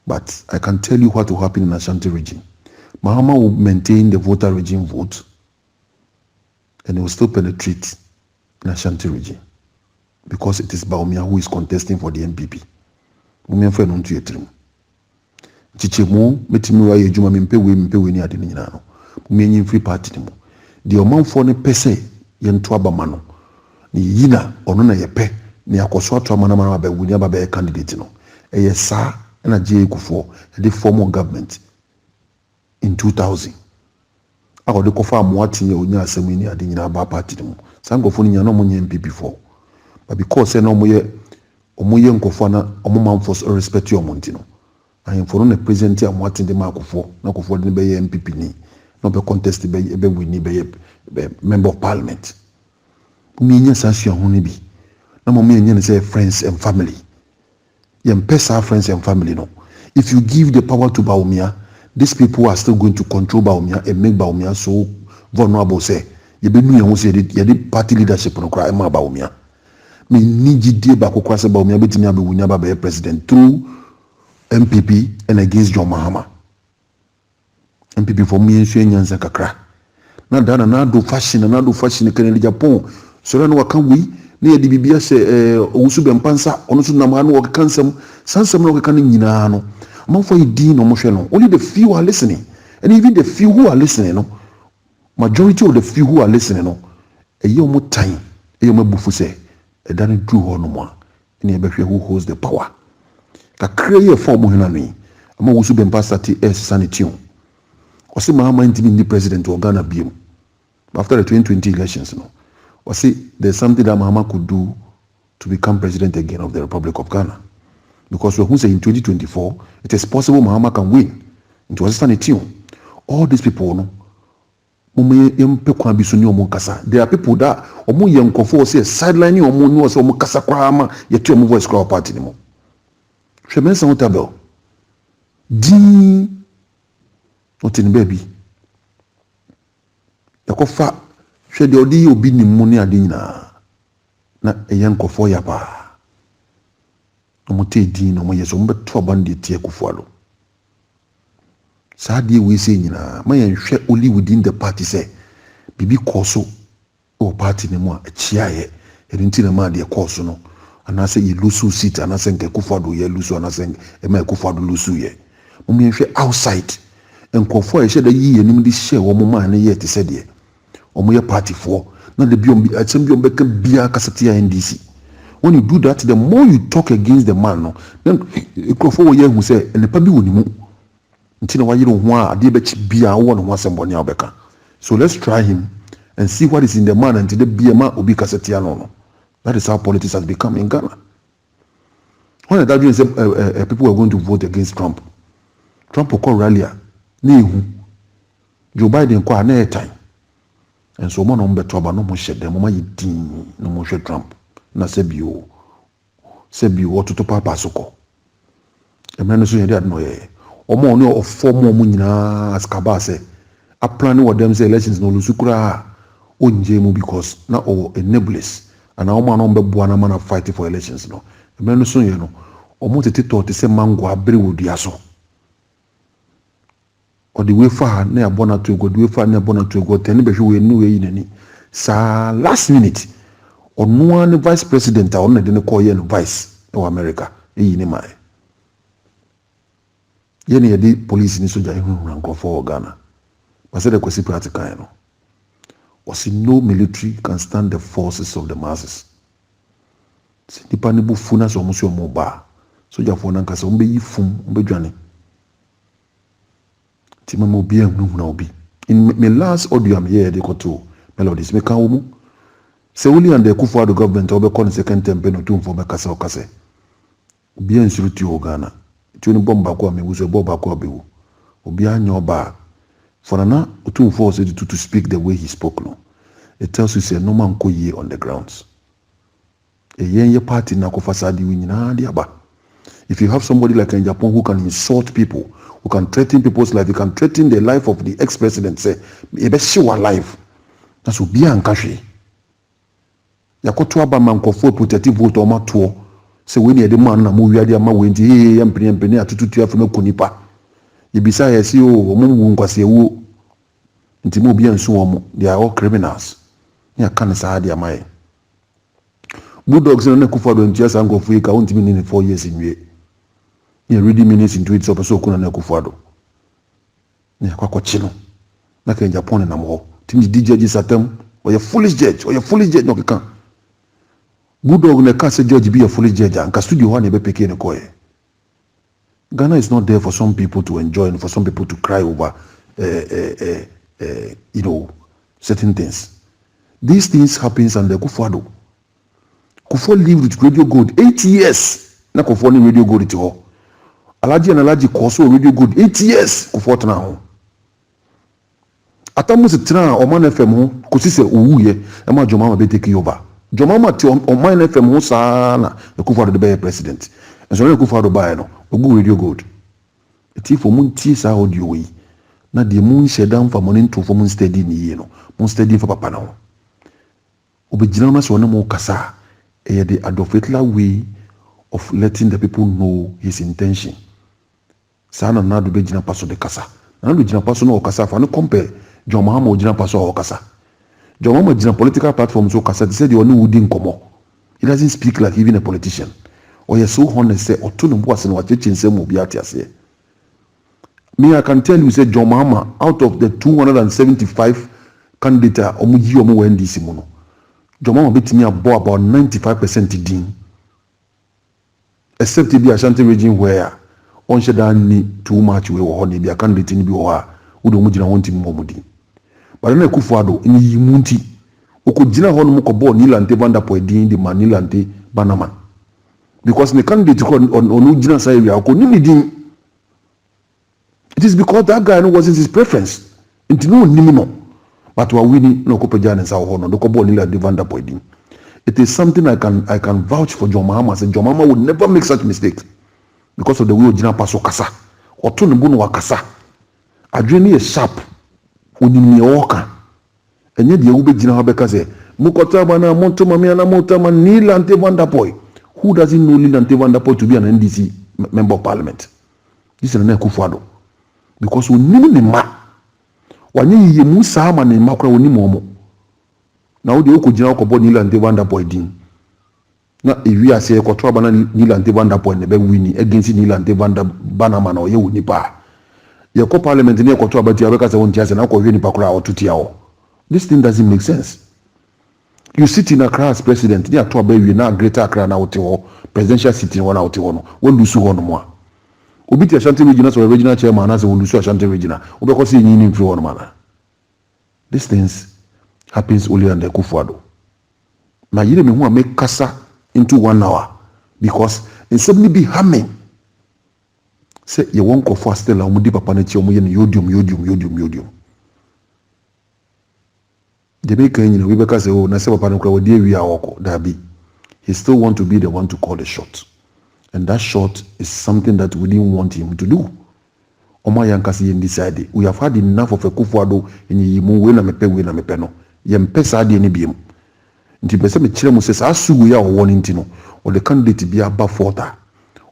but I can tell you what will happen in Ashanti region. Mahama will maintain the voter regime vote and he will still penetrate in Ashanti region because it is Bawumia who is contesting for the MPP. Mumia no ntu yetrim. Chichemu metimi wa yejuma mpe we ni ade ni nyina no. Mumia nyi free party ni mu. The omanfo ne pese ye nto abama no. Ni yina ono na yepe ni akoso ato amana mana ba wunya ba be candidate no. Eye sa na je Akufo the former government in 2000 akode kofa amoatinye onya asemi ni ade nyina ba party mu sangofo ni nya no monye MPP4 but because na omoye nkofo na omomanfo respect your monti no ayemfo no na president amoatin de makofo na kofo de be MPP ni no be contest be win be member of parliament mi nya sanction ho ni bi na mo mi nya ne say friends and family pesa friends and family no if you give the power to Bawumia these people are still going to control Bawumia and make Bawumia so vulnerable say you be nu ye say the party leadership no kra e ma Bawumia me ni gidie ba kokwa say Bawumia betimi abewunya ba be president through MPP and against John Mahama MPP for me ensu enyanza kakra na dana na do fashion kan le Japan so na waka wi na ye di bibia se owusu be mpansa ono so na ma no waka kansam sansam no waka nyina no man for you no mohwe no only the few are listening and even the few who are listening no majority of the few who are listening no eyo mo time eyo mabufu se e dan dru ho no mo ene ebehwe who holds the power ka create form hena no ama wusu be mpansa ti sanity o se Mahama ntimi ni president of Ghana biem after the 2020 elections no or say there's something that Mahama could do to become president again of the Republic of Ghana. Because we say in 2024, it is possible Mahama can win. It was a tune. All these people, no, there are people that omu yenkofo say sideline omu no say omu kasa kwama yetu omu voice crowd party ni mo. Hweme san tabel. Din otin baby. Yakofa hwe de odi obi ni mu ni ade nyina na yenkofo ya pa. Omu te din omu yeso omu beto abande tie kufualo. Saadi we say nyina ma yenhwe only within the party say bibi koso o party ne mu a chiaye erinti na ma de koso no anase ye lusu seat anase nke Kufuado ye lusu anase ema Kufuado lusu ye mo yenhwe outside enkofo a ye da yi enim di share wo mo ma ne ye te se de o mo ye party for na de biom bi atsem biom beka bia kasete ya NDC. When you do that, the more you talk against the man no then enkofo wo ye hu say enipa bi woni mu. So let's try him and see what is in the man until the BMA will be Cassetiano. That is how politics has become in Ghana. When that means people are going to vote against Trump, Trump will call rally. Joe Biden call another time. And so man on better no more shed them, no more shed Trump. Na sebio what to papa soko. A man is no omo no of form mo nyina askaba se a plan what them say elections no lusukura onje mu because na o enablers and na omo no be boana man fight for elections no me no so ye no omo tete to te se mango abere wodua so o the way far na abona to go the way far na abona to go ten be hwe we nu we nani sa last minute onu an vice president a on na de ne call ye no vice of America eyi ne mai yene yedi police ni soja ehun rankofo Ghana but say the kwesi practical no was no military can stand the forces of the masses si nipa ne bu funa so mo so mo ba soja fo nan kasa ombe yifum ombe dwane ti mama obi ehun na obi in my last audio am here they got to melodies me kan wo mu se only and the Kufuado government obe kon second term no tum fo be kasa o kase obi ensuruti o Ghana tuni bomba kwa me wuso bomba kwa bewu obi anyoba for na otu force to speak the way he spoke no it tells you say no man ko ye on the grounds ye party na ko fasadi wi nyina dia ba. If you have somebody like in Japan who can insult people, who can threaten people's life, you can threaten the life of the ex-president, say e be show alive na so bia nkahwe yakoto aba mankofo protective vote o mato se we ne de man na mo wiade ama we nti ye mpene atututu afema kunipa ibisa yesi o mo nkwase ewu nti mo bia nso wo they are all criminals ya kan sa ade amaye Bulldogs na Kufuado ntia sa ngofo yi ka won timi ni 4 years nwie ye ready minutes into it so person kuna na Kufuado ne akwa chino na ka Japan na mo timi DJ Satem or foolish judge no kan Bulldog na ka say judge be a foolish judge and ka studio one be peke ne koye. Ghana is not there for some people to enjoy and for some people to cry over you know certain things. These things happens under Kufuado. Kufuado lived with Radio Gold 8 years. Na Kufuado ni Radio Gold to Alaji and Alaji koso Radio Gold 8 years Kufuado na ho. Atamu se tra Oman FM ho kosi se owuye e ma Jomama be take over. Jomama ti Oman FM ho sana e Kufuado de be president. Enso na Kufuado ba no ogu Radio Gold. Eti fo mun ti sa audio wi. Na de mun shedam fa money to fo mun steady ni ye no. Mun steady fa papa na ho. Obejina na so na mo kasa the Adolf Hitler way of letting the people know his intention. Sana na do be jina paso de kasa. Na do jina paso no kasa fa no compare John Mahama jina paso o kasa. John Mahama jina political platforms o kasa they say they only wouldn't come. He doesn't speak like even a politician. Or you're so honest say or to no was no watching say mo biati ase. Me I can tell you say John Mahama out of the 275 candidates omu yi omu we NDC mo no. John Mahama betimi abo about 95% din. Except be Ashanti region where on sheda ni too much we wo be a candidate ni bi wo ha wo do mu gina won tim mo din. But na Kufuado ni yimunti oko jina ho no ko bo Nilante Vandapoe din de Manilante Banaman because the candidate on jina say we oko ni din. It is because that guy wasn't his preference. It no nimino. But we winning no kopeja and sao hono. No kobo Nilante Vandapoe din. It is something I can vouch for John Mahama. Say John Mahama would never make such mistakes because of the way Ojina Paso kasa. Oto ne bunu wakasa. Adwene is sharp. Onimie woka. Enye de ube jina ha beka say mukota bana monto mamia na monto man Nilante Vandapoe. Who doesn't know Nilante Vandapoe to be an NDC member of parliament? This is an Akufo-Addo. Because onimi ne ma. Wanye yiye musa ama ne ma kura onimi omo. Na wo de okojina okobo Nilante Vandapoe din. Na ewi ase ekoto abana Nilante Vandapoe ne be wini against Nilante Banaman o ye woni pa. Ye ko parliament ne ekoto abati abeka se won tiase na ko hwe ni pa kura otutia o. This thing doesn't make sense. You sit in Accra as president, ni ato abawi na Greater Accra na wote ho, presidential seat ni wona wote ho no. Wo lusu ho no mo a. Obi ti Ashanti regional so regional chairman na se wo lusu Ashanti regional. Obeko se yin ni mfiri ho no mana. These things happens only under Akufo-Addo. Na yire me hu a make kasa into 1 hour because in suddenly be hamming. Say ye won ko for still omudi papa na chi omo ye yodium. The maker you know we because oh na say papa no kra wodi awi awoko dabi. He still want to be the one to call the shot. And that shot is something that we didn't want him to do. Oma yankasi yen decide. We have had enough of Akufo-Addo in yimu we na mepe no. Ye mpesa ade ni biem. Nti pese me kire mu se sa sugu ya wo woni ntino o the candidate be aba further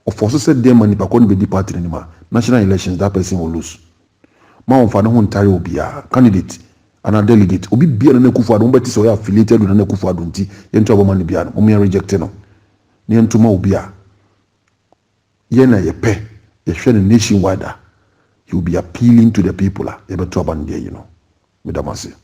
of for so said dem nipa ko no be di party ni ma national elections that person will lose ma on fa no ho ntare obia candidate and a delegate obi bia na Akufo-Addo mo beti so ya affiliated na Akufo-Addo nti ye nto aboma ni bia no mo reject no ne nto ma obia ye na ye pe ye hwe na nationwide he will be appealing to the people e beto aban there you know me damase